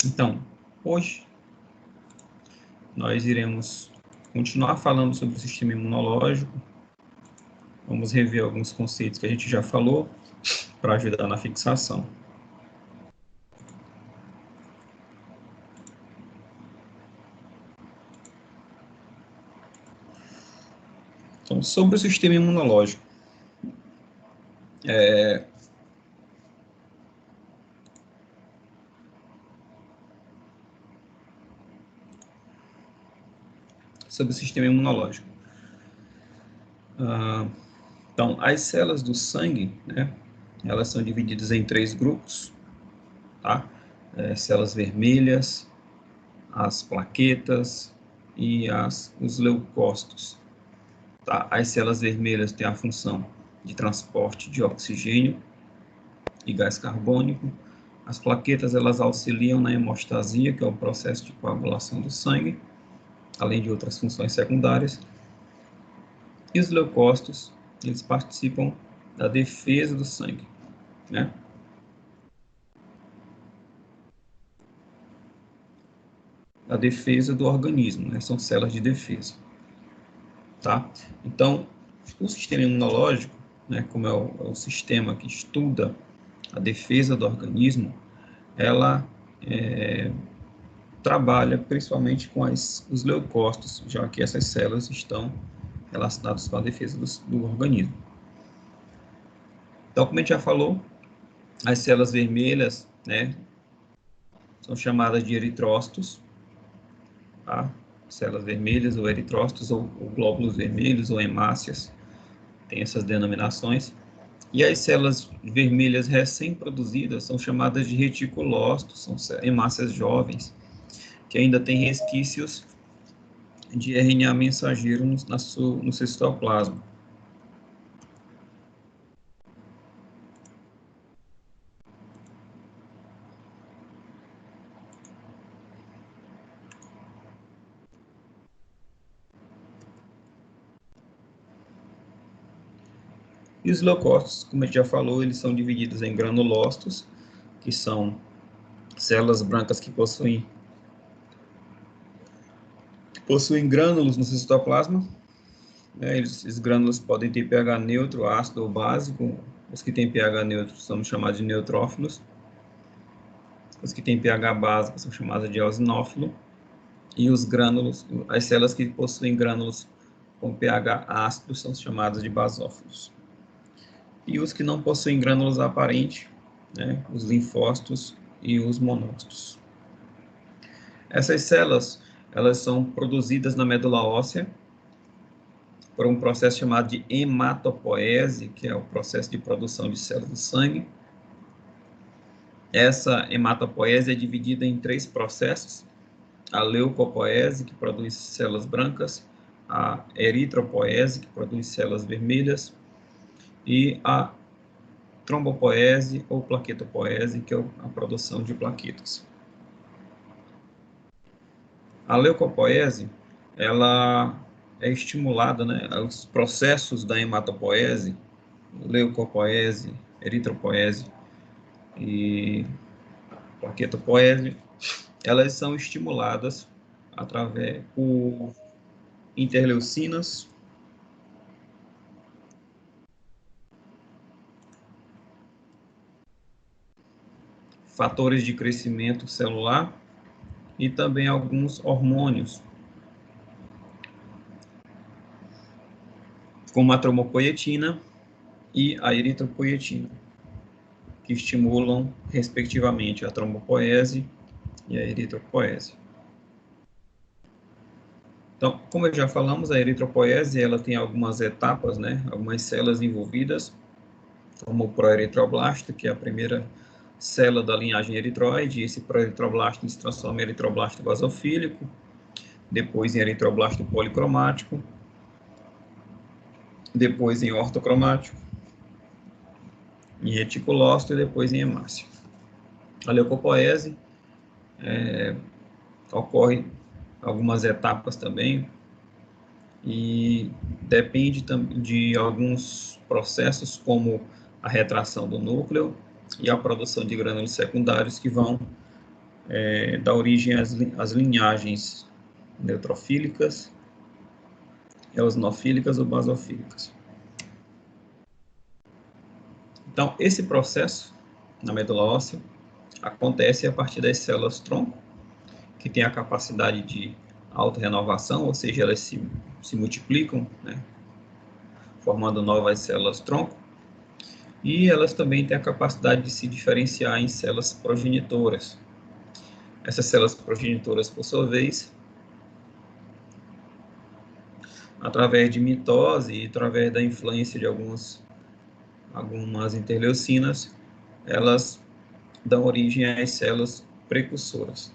Então, hoje nós iremos continuar falando sobre o sistema imunológico. Vamos rever alguns conceitos que a gente já falou para ajudar na fixação. Então, sobre o sistema imunológico. Sobre o sistema imunológico. Então, as células do sangue, né, elas são divididas em 3 grupos, tá? Células vermelhas, as plaquetas e os leucócitos. Tá? As células vermelhas têm a função de transporte de oxigênio e gás carbônico. As plaquetas, elas auxiliam na hemostasia, que é o processo de coagulação do sangue, além de outras funções secundárias. E os leucócitos, eles participam da defesa do sangue, né? A defesa do organismo, né? São células de defesa, tá? Então, o sistema imunológico, né, como é o sistema que estuda a defesa do organismo, ela trabalha principalmente com os leucócitos, já que essas células estão relacionadas com a defesa do organismo. Então, como a gente já falou, as células vermelhas, né, são chamadas de eritrócitos, tá? Células vermelhas ou eritrócitos, ou glóbulos vermelhos, ou hemácias, tem essas denominações. E as células vermelhas recém-produzidas são chamadas de reticulócitos, são hemácias jovens, que ainda têm resquícios de RNA mensageiro no seu citoplasma. E os leucócitos, como a gente já falou, eles são divididos em granulócitos, que são células brancas que possuem grânulos no seu citoplasma. Esses grânulos podem ter pH neutro, ácido ou básico. Os que têm pH neutro são chamados de neutrófilos. Os que têm pH básico são chamados de eosinófilo. E os grânulos, as células que possuem grânulos com pH ácido são chamadas de basófilos. E os que não possuem grânulos aparentes, né, os linfócitos e os monócitos. Essas células, elas são produzidas na medula óssea por um processo chamado de hematopoese, que é o processo de produção de células do sangue. Essa hematopoese é dividida em 3 processos: a leucopoese, que produz células brancas, a eritropoese, que produz células vermelhas, e a trombopoese ou plaquetopoese, que é a produção de plaquetas. A leucopoese, ela é estimulada, né, os processos da hematopoese, leucopoese, eritropoese e plaquetopoese, elas são estimuladas através por interleucinas, fatores de crescimento celular e também alguns hormônios, como a trombopoietina e a eritropoietina, que estimulam, respectivamente, a trombopoese e a eritropoese. Então, como já falamos, a eritropoese, ela tem algumas etapas, né, algumas células envolvidas, como o proeritroblasto, que é a primeira célula da linhagem eritroide. Esse proeritroblasto se transforma em eritroblasto basofílico, depois em eritroblasto policromático, depois em ortocromático, em reticulócito e depois em hemácia. A leucopoese ocorre algumas etapas também e depende de alguns processos, como a retração do núcleo e a produção de grânulos secundários, que vão dá origem às linhagens neutrofílicas, eosinofílicas ou basofílicas. Então, esse processo na medula óssea acontece a partir das células tronco, que tem a capacidade de autorrenovação, ou seja, elas se multiplicam, né, formando novas células tronco, e elas também têm a capacidade de se diferenciar em células progenitoras. Essas células progenitoras, por sua vez, através de mitose e através da influência de algumas interleucinas, elas dão origem às células precursoras,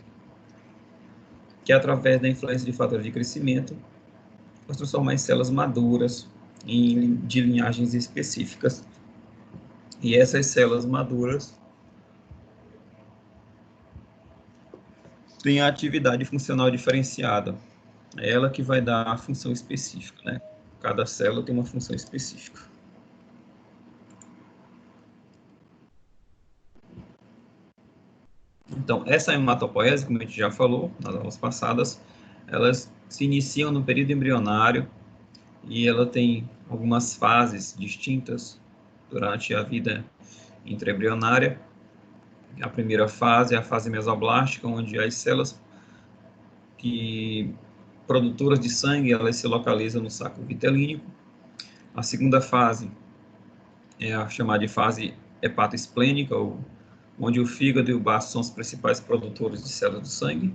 que através da influência de fatores de crescimento, vão transformar em células maduras de linhagens específicas. E essas células maduras têm a atividade funcional diferenciada. É ela que vai dar a função específica, né? Cada célula tem uma função específica. Então, essa hematopoese, como a gente já falou nas aulas passadas, elas se iniciam no período embrionário e ela tem algumas fases distintas durante a vida intraembrionária. A primeira fase é a fase mesoblástica, onde as células produtoras de sangue, elas se localizam no saco vitelínico. A segunda fase é a chamada de fase hepatoesplênica, onde o fígado e o baço são os principais produtores de células do sangue.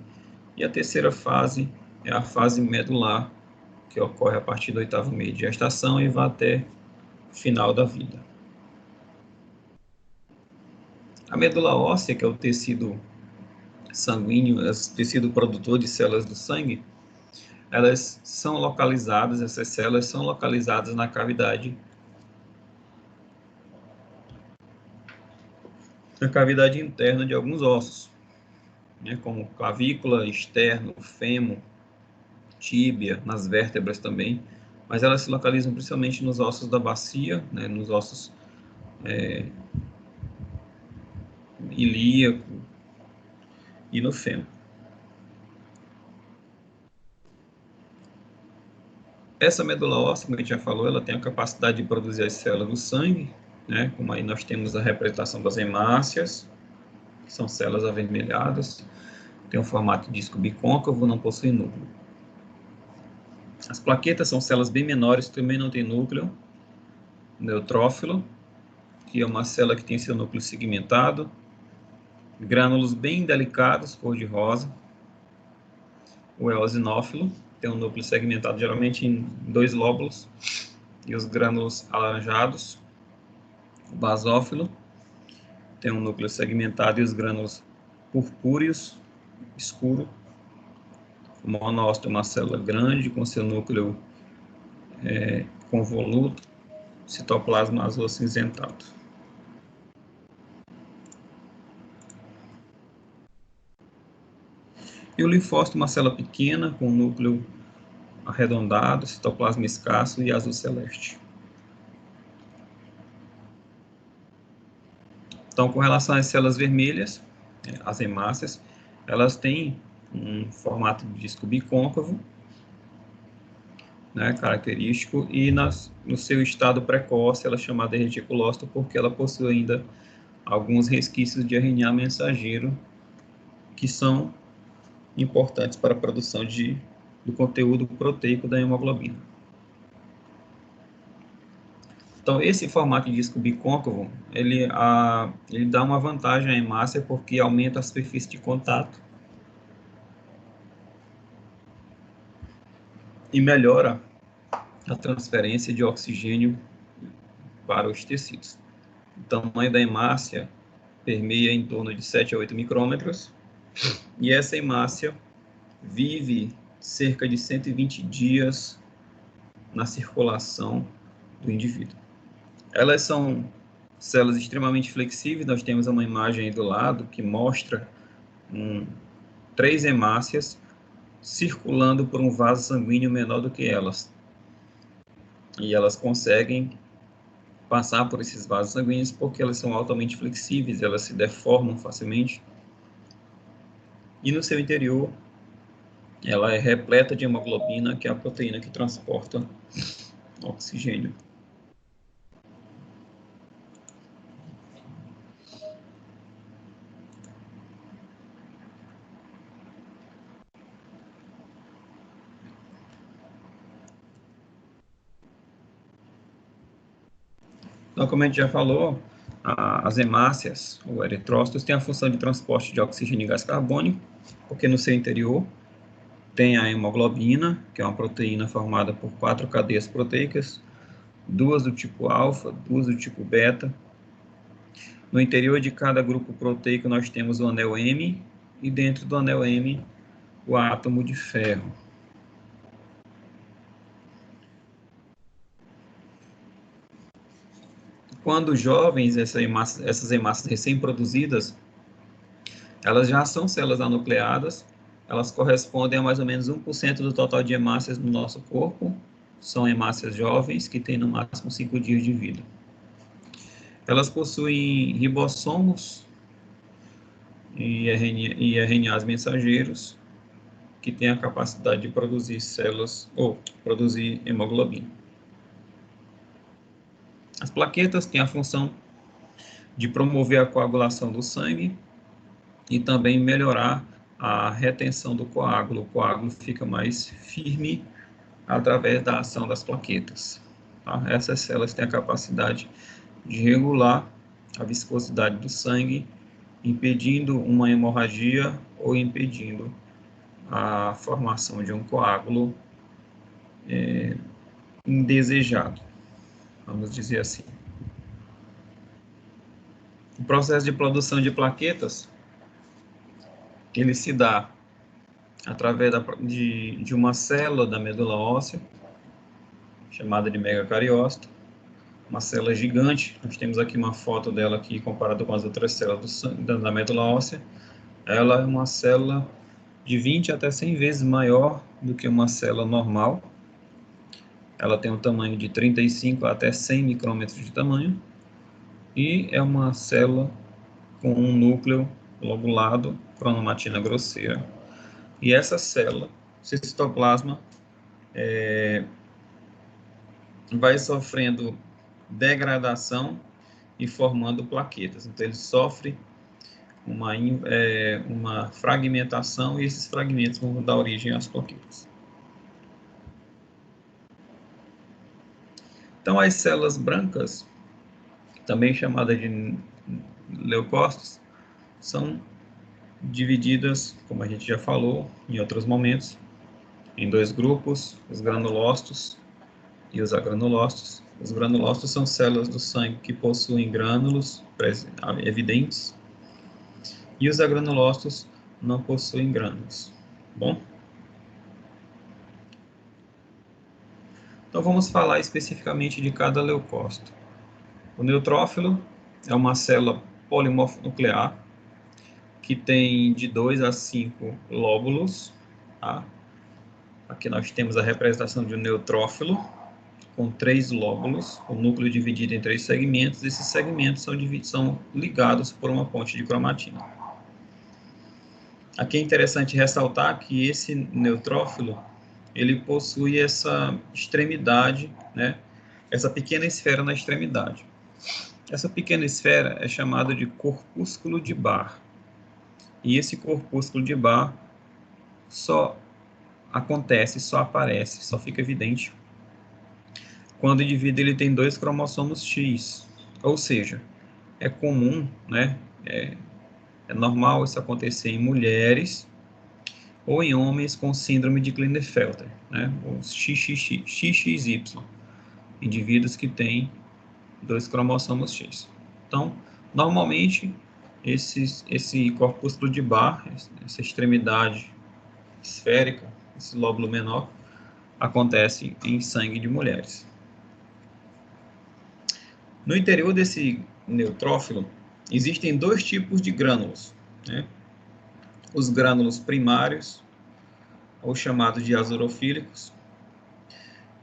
E a terceira fase é a fase medular, que ocorre a partir do 8º mês de gestação e vai até o final da vida. A medula óssea, que é o tecido sanguíneo, o tecido produtor de células do sangue, essas células são localizadas na cavidade interna de alguns ossos, né, como clavícula, externo, fêmur, tíbia, nas vértebras também, mas elas se localizam principalmente nos ossos da bacia, né, nos ossos ilíaco e no fêmur. Essa medula óssea, como a gente já falou, ela tem a capacidade de produzir as células do sangue, né, como aí nós temos a representação das hemácias, que são células avermelhadas, tem um formato de disco bicôncavo, não possui núcleo. As plaquetas são células bem menores, também não tem núcleo. Neutrófilo, que é uma célula que tem seu núcleo segmentado. Grânulos bem delicados, cor de rosa. O eosinófilo tem um núcleo segmentado geralmente em 2 lóbulos e os grânulos alaranjados. O basófilo tem um núcleo segmentado e os grânulos purpúreos, escuro. O monócito é uma célula grande com seu núcleo convoluto, citoplasma azul acinzentado. E o linfócito é uma célula pequena com núcleo arredondado, citoplasma escasso e azul celeste. Então, com relação às células vermelhas, as hemácias, elas têm um formato de disco bicôncavo, né, característico, e no seu estado precoce, ela é chamada de reticulócito porque ela possui ainda alguns resquícios de RNA mensageiro que são importantes para a produção do conteúdo proteico da hemoglobina. Então, esse formato de disco bicôncavo, ele dá uma vantagem à hemácia porque aumenta a superfície de contato e melhora a transferência de oxigênio para os tecidos. O tamanho da hemácia permeia em torno de 7 a 8 micrômetros, e essa hemácia vive cerca de 120 dias na circulação do indivíduo. Elas são células extremamente flexíveis. Nós temos uma imagem aí do lado que mostra 3 hemácias circulando por um vaso sanguíneo menor do que elas. E elas conseguem passar por esses vasos sanguíneos porque elas são altamente flexíveis, elas se deformam facilmente. e no seu interior ela é repleta de hemoglobina, que é a proteína que transporta oxigênio. Então, como a gente já falou, as hemácias, ou eritrócitos, têm a função de transporte de oxigênio e gás carbônico, porque no seu interior tem a hemoglobina, que é uma proteína formada por 4 cadeias proteicas, 2 do tipo alfa, 2 do tipo beta. No interior de cada grupo proteico nós temos o anel M, e dentro do anel M o átomo de ferro. Quando jovens, essas hemácias recém-produzidas, elas já são células anucleadas, elas correspondem a mais ou menos 1% do total de hemácias no nosso corpo, são hemácias jovens que têm no máximo 5 dias de vida. Elas possuem ribossomos e RNAs mensageiros, que têm a capacidade de produzir células, ou produzir hemoglobina. As plaquetas têm a função de promover a coagulação do sangue e também melhorar a retenção do coágulo. O coágulo fica mais firme através da ação das plaquetas. Tá? Essas células têm a capacidade de regular a viscosidade do sangue, impedindo uma hemorragia ou impedindo a formação de um coágulo indesejado, vamos dizer assim. O processo de produção de plaquetas, ele se dá através de uma célula da medula óssea, chamada de megacariócito, uma célula gigante. Nós temos aqui uma foto dela aqui comparada com as outras células da medula óssea. Ela é uma célula de 20 até 100 vezes maior do que uma célula normal. Ela tem um tamanho de 35 até 100 micrômetros de tamanho e é uma célula com um núcleo lobulado, cronomatina grosseira. E essa célula, citoplasma, vai sofrendo degradação e formando plaquetas. Então, ele sofre uma fragmentação e esses fragmentos vão dar origem às plaquetas. Então, as células brancas, também chamadas de leucócitos, são divididas, como a gente já falou em outros momentos, em dois grupos, os granulócitos e os agranulócitos. Os granulócitos são células do sangue que possuem grânulos evidentes, e os agranulócitos não possuem grânulos. Bom? Então vamos falar especificamente de cada leucócito. O neutrófilo é uma célula polimorfonuclear que tem de 2 a 5 lóbulos. Tá? Aqui nós temos a representação de um neutrófilo com 3 lóbulos, o núcleo dividido em 3 segmentos. Esses segmentos são ligados por uma ponte de cromatina. Aqui é interessante ressaltar que esse neutrófilo, ele possui essa extremidade, né? Essa pequena esfera na extremidade. Essa pequena esfera é chamada de corpúsculo de Barr. E esse corpúsculo de Barr só acontece, só aparece, só fica evidente quando o indivíduo ele tem 2 cromossomos X. Ou seja, é comum, né? É normal isso acontecer em mulheres ou em homens com síndrome de Klinefelter, né? Os XXY, indivíduos que têm 2 cromossomos X. Então, normalmente, esse corpúsculo de Barr, essa extremidade esférica, esse lóbulo menor, acontece em sangue de mulheres. No interior desse neutrófilo, existem 2 tipos de grânulos, né? Os grânulos primários, ou chamados de azorofílicos.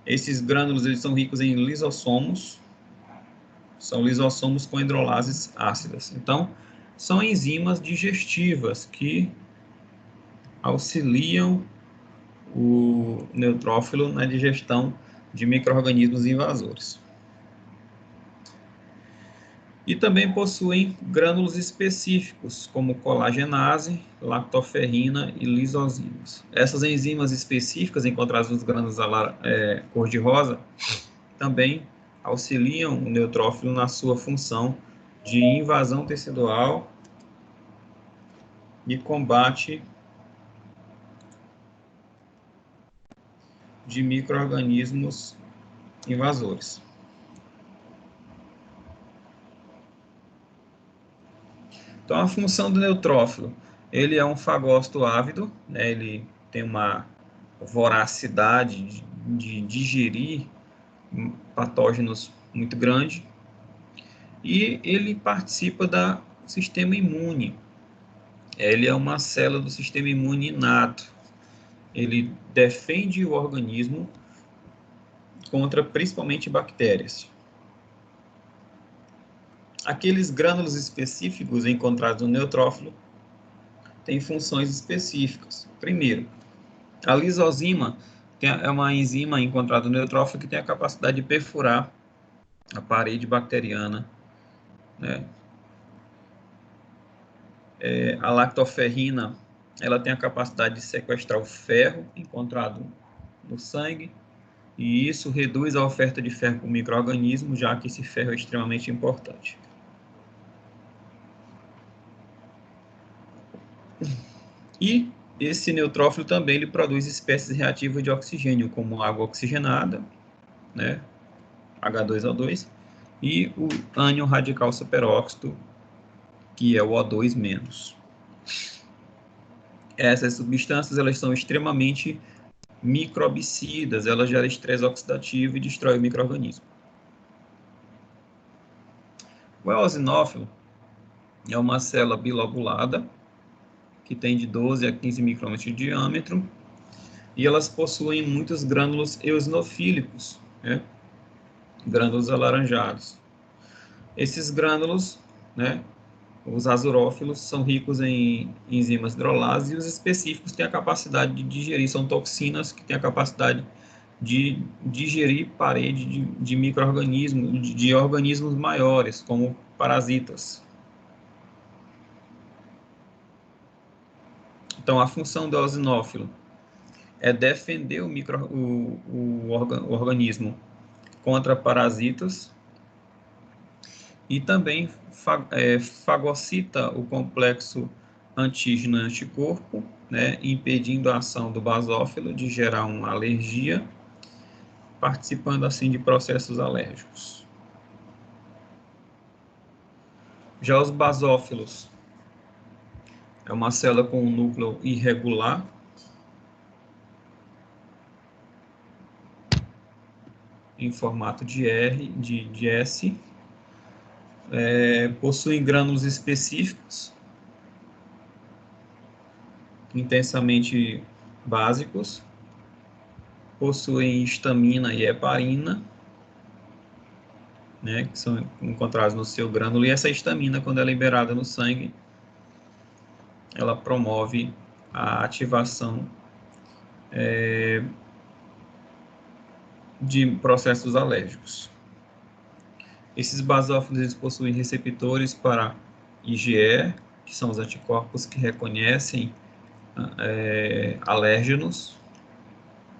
Esses grânulos eles são ricos em lisossomos, são lisossomos com hidrolases ácidas. Então, são enzimas digestivas que auxiliam o neutrófilo na digestão de micro-organismos invasores. E também possuem grânulos específicos, como colagenase, lactoferrina e lisosimas. Essas enzimas específicas encontradas nos grânulos cor-de-rosa também auxiliam o neutrófilo na sua função de invasão tecidual e combate de micro-organismos invasores. Então, a função do neutrófilo, ele é um fagócito ávido, né? Ele tem uma voracidade de digerir patógenos muito grande, e ele participa do sistema imune. Ele é uma célula do sistema imune inato. Ele defende o organismo contra principalmente bactérias. Aqueles grânulos específicos encontrados no neutrófilo têm funções específicas. Primeiro, a lisosima é uma enzima encontrada no neutrófilo que tem a capacidade de perfurar a parede bacteriana, né? A lactoferrina, ela tem a capacidade de sequestrar o ferro encontrado no sangue, e isso reduz a oferta de ferro para o micro-organismo, já que esse ferro é extremamente importante. E esse neutrófilo também ele produz espécies reativas de oxigênio, como água oxigenada, né, H2O2, e o ânion radical superóxido, que é o O2-. Essas substâncias elas são extremamente microbicidas, elas geram estresse oxidativo e destrói o micro-organismo. O eosinófilo é uma célula bilobulada, que tem de 12 a 15 micrômetros de diâmetro, e elas possuem muitos grânulos eosinofílicos, né? Grânulos alaranjados. Esses grânulos, né, os azurófilos, são ricos em enzimas hidrolases, e os específicos têm a capacidade de digerir, são toxinas que têm a capacidade de digerir parede de micro-organismos, de organismos maiores, como parasitas. Então, a função do eosinófilo é defender o organismo contra parasitas, e também fagocita o complexo antígeno-anticorpo, né, impedindo a ação do basófilo de gerar uma alergia, participando assim de processos alérgicos. Já os basófilos é uma célula com um núcleo irregular, em formato de S, possuem grânulos específicos, intensamente básicos, possuem histamina e heparina, né, que são encontrados no seu grânulo, e essa histamina, quando é liberada no sangue, ela promove a ativação de processos alérgicos. Esses basófilos eles possuem receptores para IgE, que são os anticorpos que reconhecem alérgenos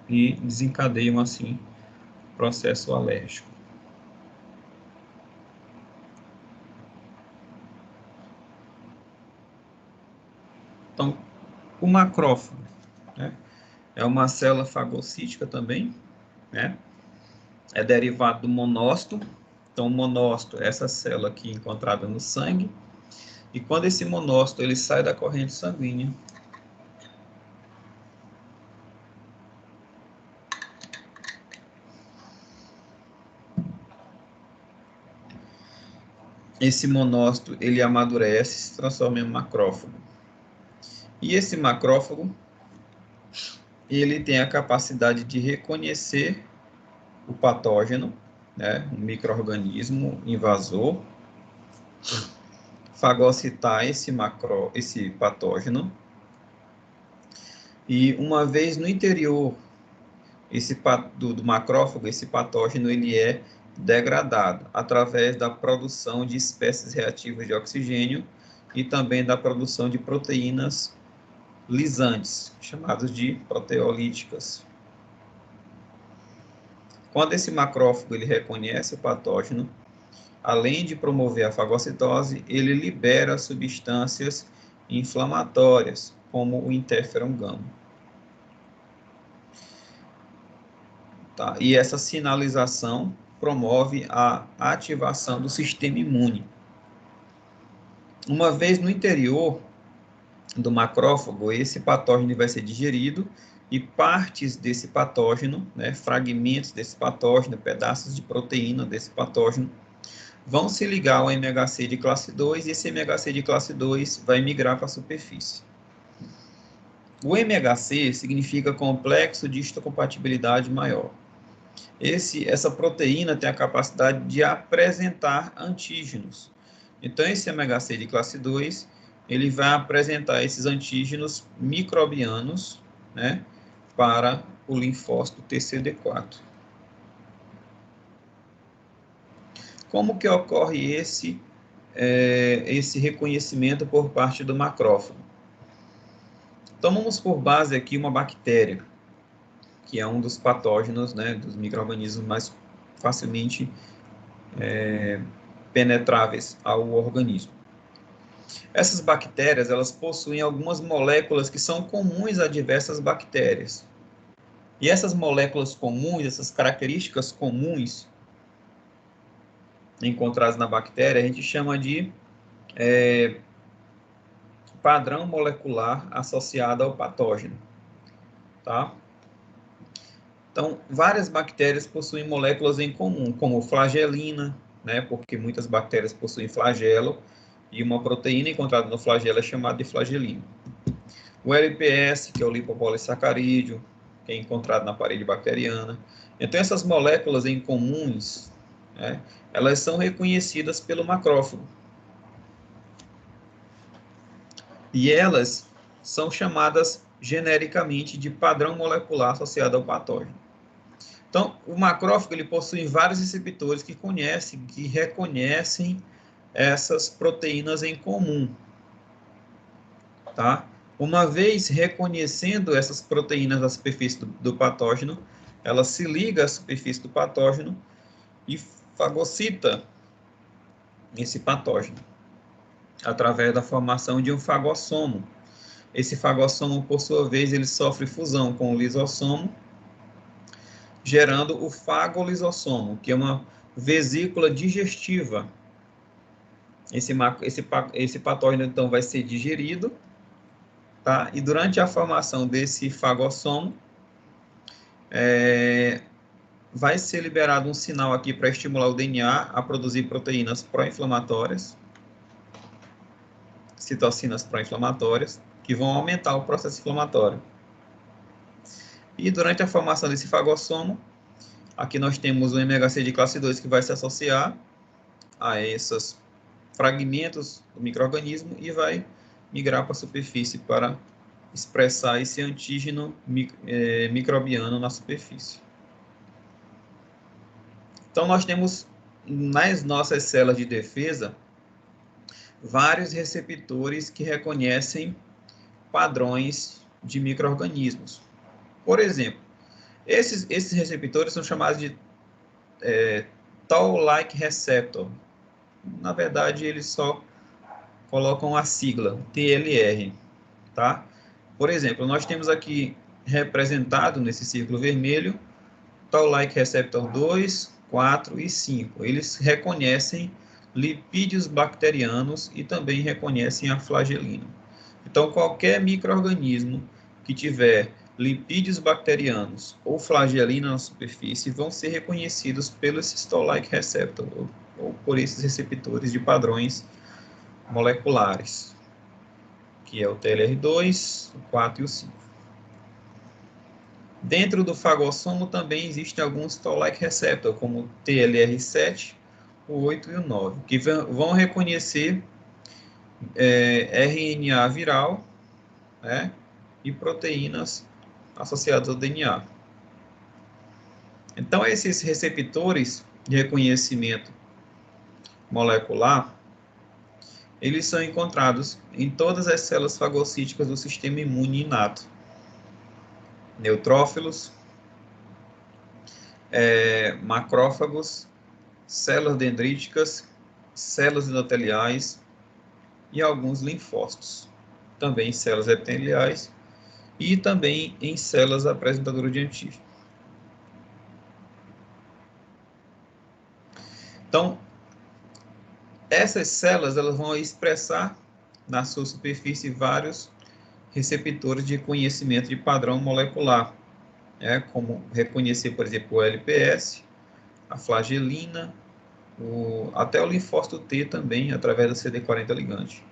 e desencadeiam assim o processo alérgico. Então, o macrófago, né, é uma célula fagocítica também, né? É derivado do monócito. Então, o monócito é essa célula aqui encontrada no sangue, e quando esse monócito ele sai da corrente sanguínea, esse monócito ele amadurece e se transforma em macrófago. E esse macrófago ele tem a capacidade de reconhecer o patógeno, né, um micro-organismo invasor, fagocitar esse patógeno E uma vez no interior do macrófago, esse patógeno ele é degradado através da produção de espécies reativas de oxigênio e também da produção de proteínas lisantes, chamadas de proteolíticas. Quando esse macrófago ele reconhece o patógeno, além de promover a fagocitose, ele libera substâncias inflamatórias, como o interferon gama. Tá? E essa sinalização promove a ativação do sistema imune. Uma vez no interior do macrófago, esse patógeno vai ser digerido e partes desse patógeno, né, fragmentos desse patógeno, pedaços de proteína desse patógeno, vão se ligar ao MHC de classe 2 e esse MHC de classe 2 vai migrar para a superfície. O MHC significa complexo de histocompatibilidade maior. Essa proteína tem a capacidade de apresentar antígenos. Então, esse MHC de classe 2, ele vai apresentar esses antígenos microbianos, né, para o linfócito TCD4. Como que ocorre esse reconhecimento por parte do macrófago? Tomamos por base aqui uma bactéria, que é um dos patógenos, né, dos micro-organismos mais facilmente penetráveis ao organismo. Essas bactérias, elas possuem algumas moléculas que são comuns a diversas bactérias. E essas moléculas comuns, essas características comuns encontradas na bactéria, a gente chama de padrão molecular associado ao patógeno, tá? Então, várias bactérias possuem moléculas em comum, como flagelina, né, porque muitas bactérias possuem flagelo, e uma proteína encontrada no flagelo é chamada de flagelina. O LPS, que é o lipopolissacarídeo, que é encontrado na parede bacteriana. Então, essas moléculas em comuns, né, elas são reconhecidas pelo macrófago. E elas são chamadas genericamente de padrão molecular associado ao patógeno. Então, o macrófago ele possui vários receptores que reconhecem essas proteínas em comum, tá? Uma vez reconhecendo essas proteínas na superfície do patógeno, ela se liga à superfície do patógeno e fagocita esse patógeno através da formação de um fagossomo. Esse fagossomo, por sua vez, ele sofre fusão com o lisossomo, gerando o fagolisossomo, que é uma vesícula digestiva. Esse patógeno, então, vai ser digerido, tá? E durante a formação desse fagossomo, vai ser liberado um sinal aqui para estimular o DNA a produzir proteínas pró-inflamatórias, citocinas pró-inflamatórias, que vão aumentar o processo inflamatório. E durante a formação desse fagossomo, aqui nós temos o MHC de classe 2 que vai se associar a esses fragmentos do micro-organismo e vai migrar para a superfície para expressar esse antígeno microbiano na superfície. Então, nós temos nas nossas células de defesa vários receptores que reconhecem padrões de micro-organismos. Por exemplo, esses receptores são chamados de Toll-like receptor. Na verdade, eles só colocam a sigla, TLR, tá? Por exemplo, nós temos aqui representado nesse círculo vermelho Toll-like receptor 2, 4 e 5. Eles reconhecem lipídios bacterianos e também reconhecem a flagelina. Então, qualquer micro-organismo que tiver lipídios bacterianos ou flagelina na superfície vão ser reconhecidos pelo Toll-like receptor, ou por esses receptores de padrões moleculares, que é o TLR2, o 4 e o 5. Dentro do fagossomo também existem alguns Toll-like receptor, como o TLR7, o 8 e o 9, que vão reconhecer RNA viral, né, e proteínas associadas ao DNA. Então, esses receptores de reconhecimento molecular, eles são encontrados em todas as células fagocíticas do sistema imune inato. Neutrófilos, macrófagos, células dendríticas, células endoteliais e alguns linfócitos. Também em células epiteliais e também em células apresentadoras de antígeno. Então, essas células elas vão expressar na sua superfície vários receptores de reconhecimento de padrão molecular, como reconhecer, por exemplo, o LPS, a flagelina, até o linfócito T também, através do CD40 ligante.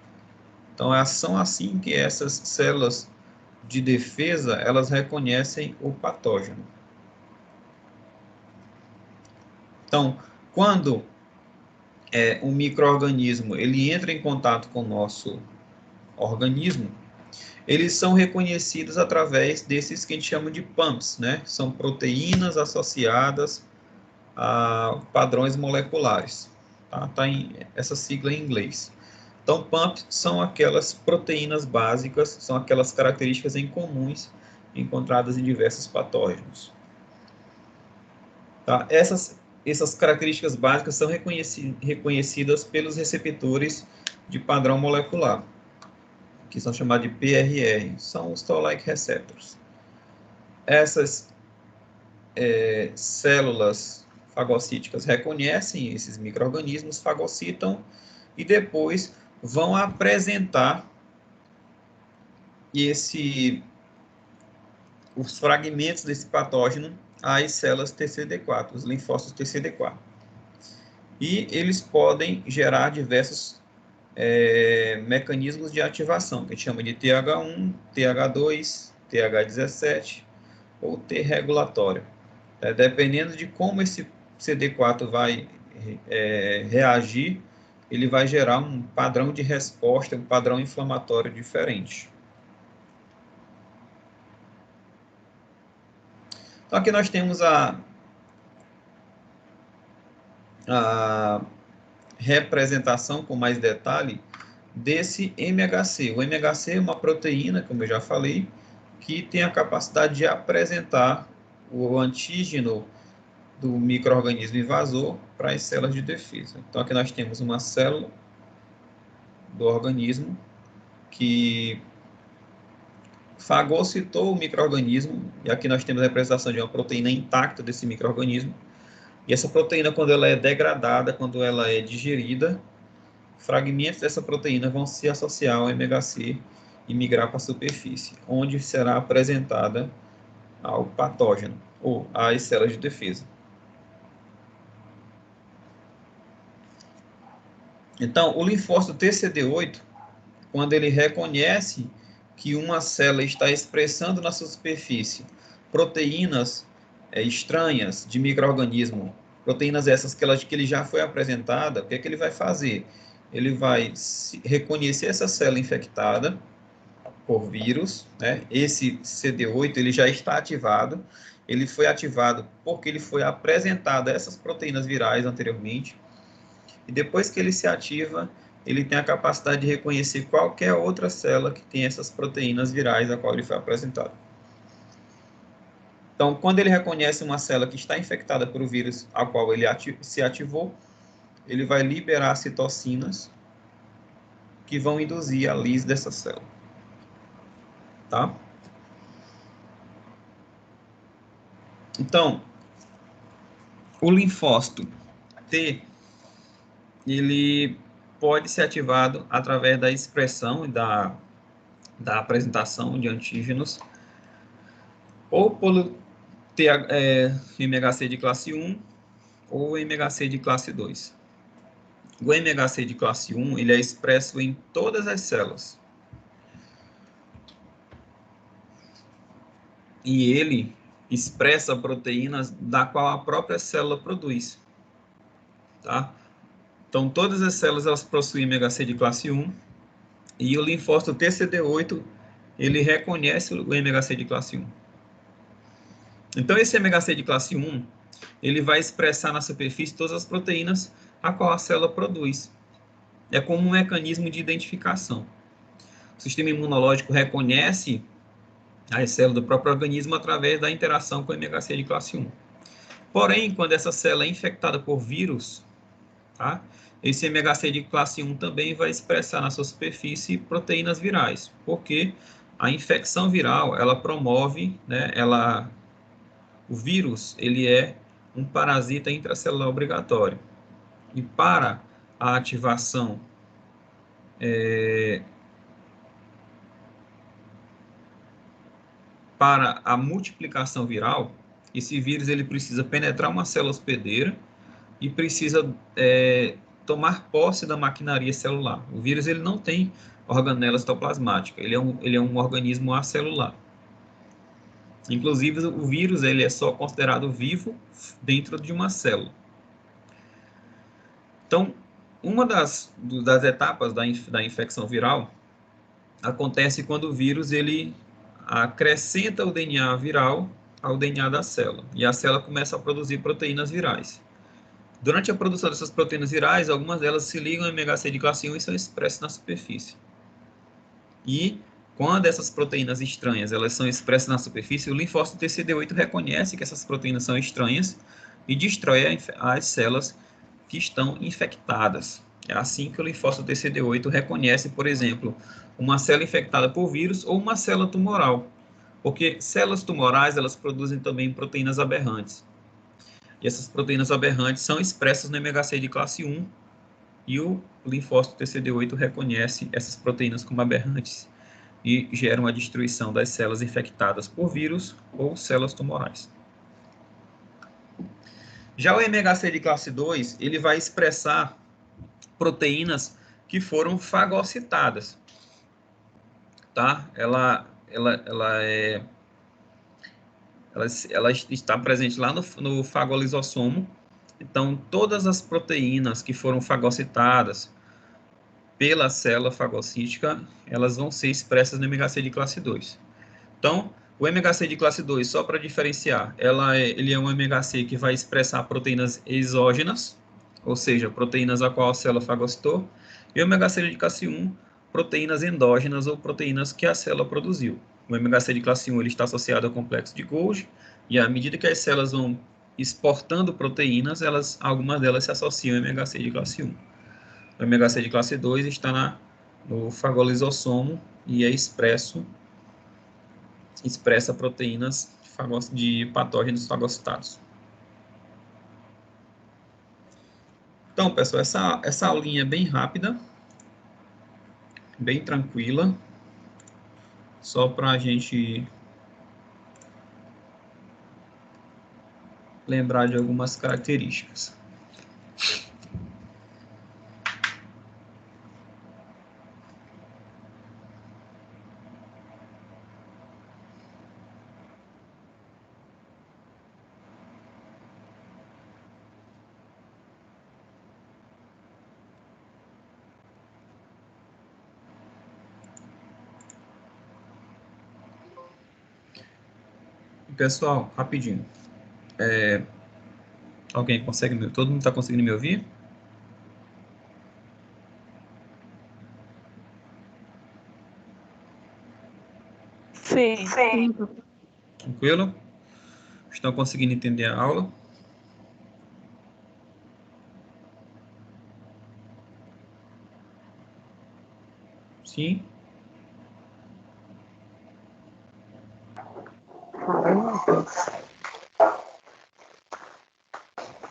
Então, são assim que essas células de defesa, elas reconhecem o patógeno. Então, quando um micro-organismo ele entra em contato com o nosso organismo, eles são reconhecidos através desses que a gente chama de pumps, né? São proteínas associadas a padrões moleculares. Tá essa sigla em inglês. Então, pumps são aquelas proteínas básicas, são aquelas características em comuns encontradas em diversos patógenos. Tá? Essas características básicas são reconhecidas pelos receptores de padrão molecular, que são chamados de PRR, são os Toll-like receptors. Essas células fagocíticas reconhecem esses micro-organismos, fagocitam e depois vão apresentar os fragmentos desse patógeno às células TCD4, os linfócitos TCD4. E eles podem gerar diversos mecanismos de ativação, que a gente chama de TH1, TH2, TH17 ou T regulatório. Dependendo de como esse CD4 vai reagir, ele vai gerar um padrão de resposta, um padrão inflamatório diferente. Então, aqui nós temos a representação com mais detalhe desse MHC. O MHC é uma proteína, como eu já falei, que tem a capacidade de apresentar o antígeno do micro-organismo invasor para as células de defesa. Então, aqui nós temos uma célula do organismo que fagocitou o micro-organismo, e aqui nós temos a representação de uma proteína intacta desse micro-organismo, e essa proteína, quando ela é degradada, quando ela é digerida, fragmentos dessa proteína vão se associar ao MHC e migrar para a superfície, onde será apresentada ao patógeno, ou às células de defesa. Então, o linfócito TCD8, quando ele reconhece que uma célula está expressando na sua superfície proteínas estranhas de micro-organismo, proteínas essas que ele já foi apresentada, o que é que ele vai fazer? Ele vai reconhecer essa célula infectada por vírus, né? Esse CD8 ele já está ativado, ele foi ativado porque ele foi apresentado a essas proteínas virais anteriormente, e depois que ele se ativa, ele tem a capacidade de reconhecer qualquer outra célula que tem essas proteínas virais a qual ele foi apresentado. Então, quando ele reconhece uma célula que está infectada por o vírus ao qual ele se ativou, ele vai liberar citocinas que vão induzir a lise dessa célula. Tá? Então, o linfócito T, ele pode ser ativado através da expressão e da apresentação de antígenos, ou pelo MHC de classe 1 ou MHC de classe 2. O MHC de classe 1 ele é expresso em todas as células. E ele expressa proteínas da qual a própria célula produz. Tá? Então, todas as células elas possuem MHC de classe 1 e o linfócito TCD8 ele reconhece o MHC de classe 1. Então, esse MHC de classe 1, ele vai expressar na superfície todas as proteínas a qual a célula produz. É como um mecanismo de identificação. O sistema imunológico reconhece as células do próprio organismo através da interação com o MHC de classe 1. Porém, quando essa célula é infectada por vírus, tá? Esse MHC de classe 1 também vai expressar na sua superfície proteínas virais, porque a infecção viral, ela promove, né, o vírus, ele é um parasita intracelular obrigatório. E para a ativação para a multiplicação viral, esse vírus ele precisa penetrar uma célula hospedeira e precisa tomar posse da maquinaria celular. O vírus ele não tem organela citoplasmática, ele é um organismo acelular. Inclusive, o vírus ele é só considerado vivo dentro de uma célula. Então, uma das etapas da infecção viral acontece quando o vírus ele acrescenta o DNA viral ao DNA da célula, e a célula começa a produzir proteínas virais. Durante a produção dessas proteínas virais, algumas delas se ligam ao MHC de classe 1 e são expressas na superfície. E quando essas proteínas estranhas elas são expressas na superfície, o linfócito TCD8 reconhece que essas proteínas são estranhas e destrói as células que estão infectadas. É assim que o linfócito TCD8 reconhece, por exemplo, uma célula infectada por vírus ou uma célula tumoral, porque células tumorais elas produzem também proteínas aberrantes. E essas proteínas aberrantes são expressas no MHC de classe 1 e o linfócito TCD8 reconhece essas proteínas como aberrantes e geram a destruição das células infectadas por vírus ou células tumorais. Já o MHC de classe 2, ele vai expressar proteínas que foram fagocitadas, tá? Ela está presente lá no fagolisossomo. Então, todas as proteínas que foram fagocitadas pela célula fagocítica, elas vão ser expressas no MHC de classe 2. Então, o MHC de classe 2, só para diferenciar, ele é um MHC que vai expressar proteínas exógenas, ou seja, proteínas a qual a célula fagocitou, e o MHC de classe 1, proteínas endógenas ou proteínas que a célula produziu. O MHC de classe 1 ele está associado ao complexo de Golgi, e à medida que as células vão exportando proteínas, algumas delas se associam ao MHC de classe 1. O MHC de classe 2 está no fagolisossomo e é expressa proteínas de patógenos fagocitados. Então, pessoal, essa aulinha é bem rápida, bem tranquila, só para a gente lembrar de algumas características. Pessoal, rapidinho. Alguém consegue me ouvir? Todo mundo está conseguindo me ouvir? Sim. Sim. Tranquilo? Estão conseguindo entender a aula? Sim?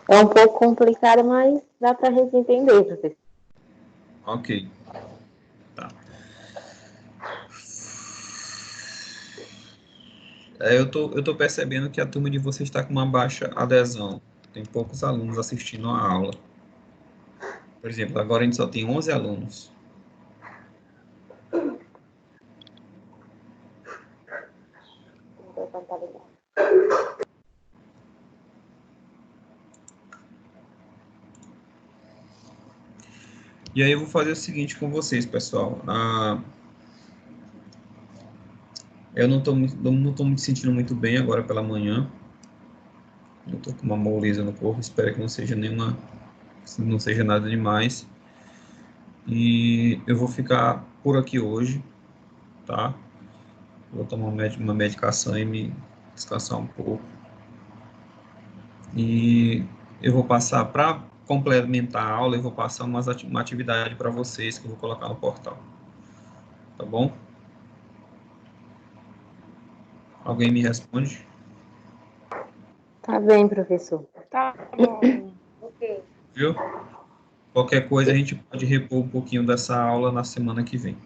É um pouco complicado, mas dá para a gente entender, professor. Ok. Tá. Eu tô percebendo que a turma de vocês está com uma baixa adesão. Tem poucos alunos assistindo a aula. Por exemplo, agora a gente só tem 11 alunos. E aí eu vou fazer o seguinte com vocês, pessoal. Eu não estou me sentindo muito bem agora pela manhã. Eu estou com uma moleza no corpo, espero que não seja não seja nada demais. E eu vou ficar por aqui hoje, tá? Vou tomar uma medicação e me descansar um pouco. E eu vou passar, para complementar a aula, eu vou passar uma atividade para vocês que eu vou colocar no portal. Tá bom? Alguém me responde? Tá bem, professor. Tá bom. Ok. Viu? Qualquer coisa a gente pode repor um pouquinho dessa aula na semana que vem.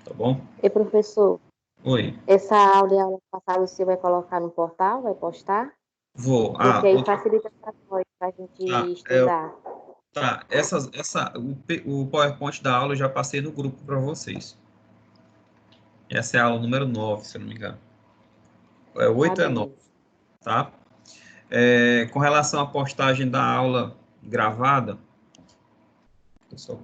Tá bom? E professor, Oi. essa aula e a aula passada você vai colocar no portal, vai postar? Vou. Porque aí facilita para nós, para a gente Tá, estudar. tá. O PowerPoint da aula eu já passei no grupo para vocês. Essa é a aula número 9, se eu não me engano. É 8 Tá é 9, bem. tá? Com relação à postagem da aula gravada, eu só